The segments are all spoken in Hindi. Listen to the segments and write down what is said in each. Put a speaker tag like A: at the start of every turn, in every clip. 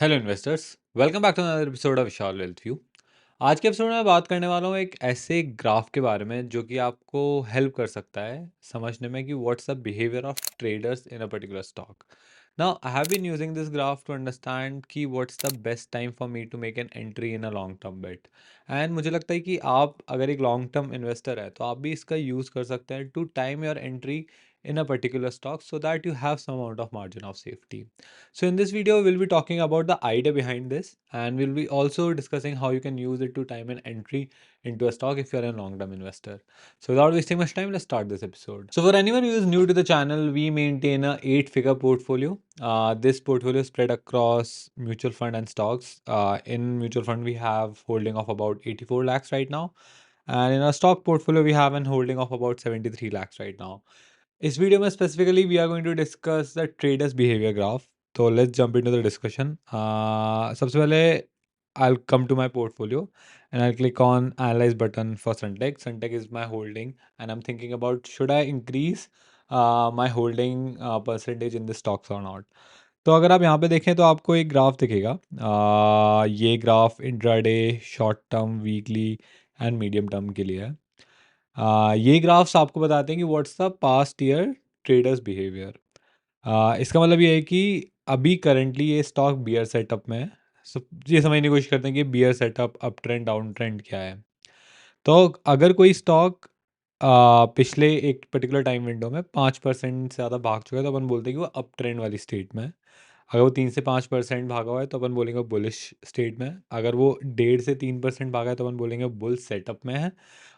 A: Hello investors, welcome back to another episode of Vishal Wealth View. आज के एपिसोड में बात करने वाला हूँ एक ऐसे ग्राफ के बारे में जो कि आपको हेल्प कर सकता है समझने में कि what's the behaviour of traders in a particular stock. Now I have been using this graph to understand कि what's the best time for me to make an entry in a long term bet. And मुझे लगता है कि आप अगर एक लॉन्ग टर्म इन्वेस्टर है तो आप भी इसका यूज़ कर सकते हैं to time your entry in a particular stock so that you have some amount of margin of safety. So in this video, we'll be talking about the idea behind this, and we'll be also discussing how you can use it to time an entry into a stock if you're a long-term investor. So without wasting much time, let's start this episode. So for anyone who is new to the channel, we maintain a 8-figure portfolio. This portfolio is spread across mutual fund and stocks. In mutual fund, we have holding of about 84 lakhs right now. And in our stock portfolio, we have an holding of about 73 lakhs right now. इस वीडियो में specifically we are going to discuss the traders behaviour graph. तो let's jump into the discussion. सबसे पहले I come to my portfolio and I click on analyse button for Sunteck. Sunteck is my holding and I am thinking about should I increase my holding percentage in the stocks और नॉट। तो अगर आप यहाँ पे देखें तो आपको एक ग्राफ दिखेगा। ये graph intraday, short term, weekly and medium term के लिए है। ये ग्राफ्स आपको बताते हैं कि what's the past year traders behaviour. इसका मतलब ये है कि अभी करंटली ये स्टॉक बियर सेटअप में है। ये समझने की कोशिश करते हैं कि bear setup, up trend, down trend क्या है। तो अगर कोई स्टॉक पिछले एक पर्टिकुलर टाइम विंडो में 5% से ज़्यादा भाग चुका है तो अपन बोलते हैं कि वो अप ट्रेंड वाली स्टेट में है। अगर वो 3 से 5% भागा हुआ है तो अपन बोलेंगे बुलिश स्टेट में है। अगर वो 1.5 से 3% भागा है तो अपन बोलेंगे बुल सेटअप में है।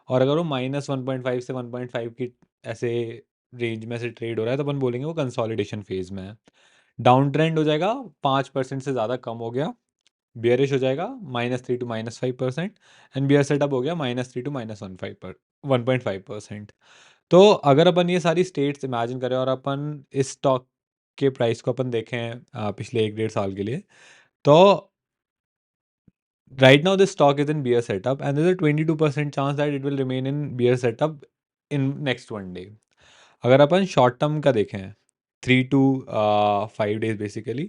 A: और अगर वो -1.5 से 1.5 की ऐसे रेंज में से ट्रेड हो रहा है तो अपन बोलेंगे वो कंसोलिडेशन फेज में है। डाउन ट्रेंड हो जाएगा, 5% से ज़्यादा कम हो गया, बियरिश हो जाएगा -3 टू -5%। एंड बियर सेटअप हो गया -3 टू -1.5%। तो अगर अपन ये सारी स्टेट्स इमेजिन करें और अपन इस स्टॉक के प्राइस को अपन देखें पिछले 1-1.5 साल के लिए, तो right now this stock is in bear setup and there's a 22% chance that it will remain in bear setup in next 1 day. अगर अपन शॉर्ट टर्म का देखें 3 to 5 days बेसिकली,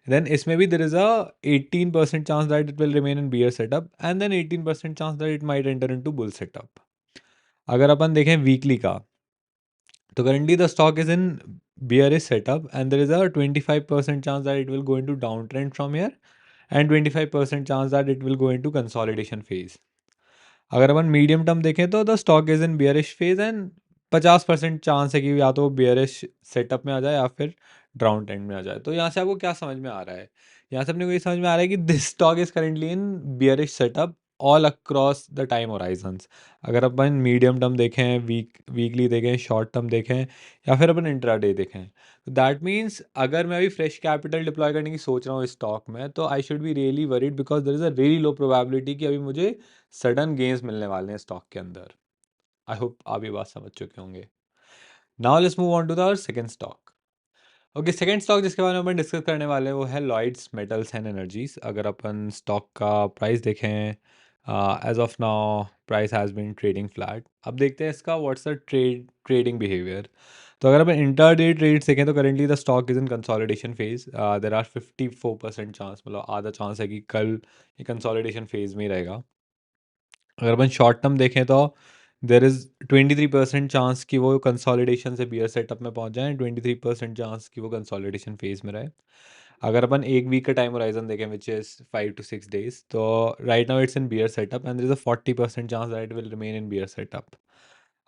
A: देन इसमें भी there is a 18% chance that it will remain in bear setup and then 18% chance that it might enter into bull setup. अगर अपन देखें वीकली का, तो currently the stock is in bearish setup and there is a 25% chance that it will go into downtrend from here and 25% chance that it will go into consolidation phase. अगर अपन मीडियम टर्म देखें तो the stock is in bearish phase and 50% chance है कि या तो बियरिश सेटअप में आ जाए या फिर डाउन ट्रेंड में आ जाए। तो यहाँ से आपको क्या समझ में आ रहा है? यहाँ से अपने को ये समझ में आ रहा है कि this stock is currently in bearish setup all across the time Horizons. अगर अपन मीडियम टर्म देखें, वीकली देखें, शॉर्ट टर्म देखें या फिर अपन इंट्राडे देखें, तो दैट मीन्स अगर मैं अभी फ्रेश कैपिटल डिप्लॉय करने की सोच रहा हूँ इस स्टॉक में, तो I should be really worried because there is a really low probability कि अभी मुझे सडन गेन्स मिलने वाले हैं स्टॉक के अंदर। आई होप आप ये बात समझ चुके होंगे। Now let's move on to the second stock. Okay, second stock जिसके बारे में अपन डिस्कस करने वाले हैं वो है लॉयड्स मेटल्स एंड एनर्जीज। अगर अपन स्टॉक का प्राइस देखें, as of now price has been trading flat. अब देखते हैं इसका व्हाट्स द ट्रेडिंग बिहेवियर। तो अगर अपन इंटर डे ट्रेड्स देखें तो currently the stock is in consolidation phase. There are 54% chance, मतलब आधा चांस है कि कल ये कंसोलिडेशन फेज में ही रहेगा। अगर अपन शॉर्ट टर्म देखें तो देर इज़ 23% चांस कि वो कंसोलिडेशन से बियर सेटअप में पहुंच जाए, 23% चांस कि वो कंसोलिडेशन फेज में रहे। अगर अपन एक वीक का टाइम होराइजन देखें विच इज़ 5 to 6 days, तो right now it's in bear setup and there is a 40% chance that it will remain in bear setup.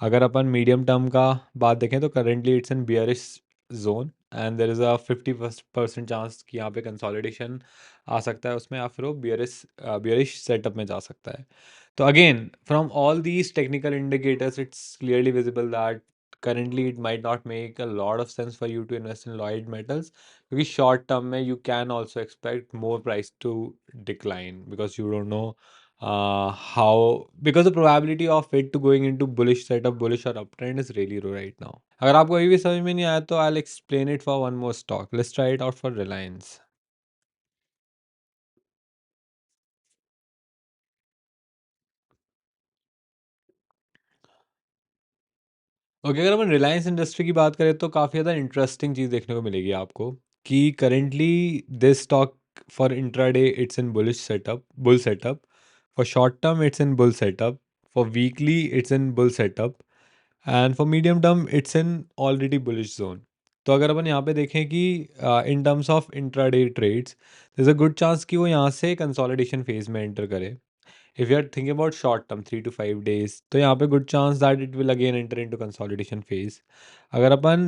A: अगर अपन मीडियम टर्म का बात देखें तो currently it's in bearish zone and there is a 50% chance कि यहाँ पे कंसोलिडेशन आ सकता है उसमें, या फिर वो बियरिश सेटअप में जा सकता है। So again, from all these technical indicators, it's clearly visible that currently it might not make a lot of sense for you to invest in Lloyd metals, because short term में you can also expect more price to decline because you don't know because the probability of it to going into bullish setup, bullish or uptrend is really low right now. अगर आपको अभी भी समझ में नहीं आया तो I'll explain it for one more stock. Let's try it out for Reliance. Okay, अगर अपन रिलायंस इंडस्ट्री की बात करें तो काफ़ी ज़्यादा इंटरेस्टिंग चीज़ देखने को मिलेगी आपको कि currently this stock For intraday, it's in bull setup. For short term, it's in bull setup. For weekly, it's in bull setup. And for medium term it's in already bullish zone. तो अगर अपन यहाँ पे देखें कि in terms of intraday trades there's a good chance कि वो यहाँ से कंसोलिडेशन फेज में एंटर करे. If you are thinking about short term 3 to 5 days, तो यहाँ पे good chance that it will again enter into consolidation phase. अगर अपन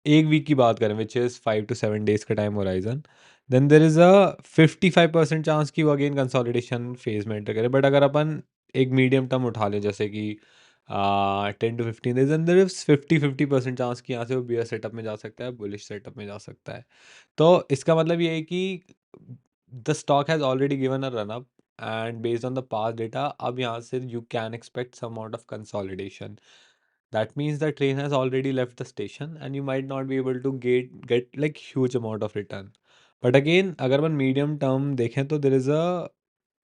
A: एक वीक की बात करें which is 5 to 7 days का time horizon, then there is a 55% chance कि वो अगेन कंसोलिडेशन फेज में एंटर करे. बट अगर अपन एक मीडियम टर्म उठा लें जैसे कि 10 to 15 days, then there is 50% chance कि यहाँ से वो बियर सेटअप में जा सकता है, बुलिश सेटअप में जा सकता है. तो इसका मतलब ये है कि the stock has already given a run up and based on the past data अब यहाँ से you can expect some amount of consolidation. That means the train has already left the station and you might not be able to get like huge amount of return. But again अगर अपन medium term देखें तो there is a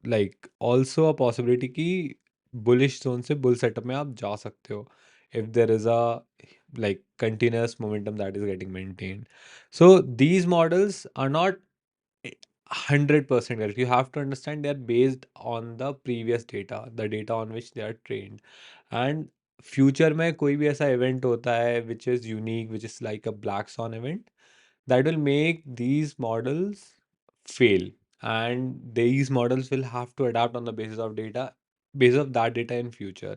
A: like also a possibility कि bullish zone से bull setup में आप जा सकते हो if there is a like continuous momentum that is getting maintained. So these models are not 100% correct. You have to understand they are based on the previous data, the data on which they are trained. And future में कोई भी ऐसा event होता है which is unique, which is like a black swan event, that will make these models fail. And these models will have to adapt on the basis of that data in future.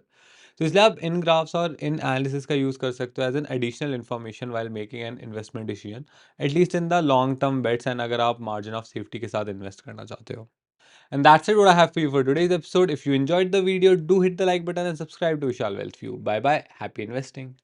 A: तो इसलिए आप इन ग्राफ्स और इन एनालिसिस का यूज़ कर सकते हो as an additional information while making an investment decision, at least in the long term bets and अगर आप मार्जिन ऑफ सेफ्टी के साथ इन्वेस्ट करना चाहते हो. And that's it what I have for you for today's episode. If you enjoyed the video, do hit the like button and subscribe to Vishal Wealth View. Bye bye. Happy investing.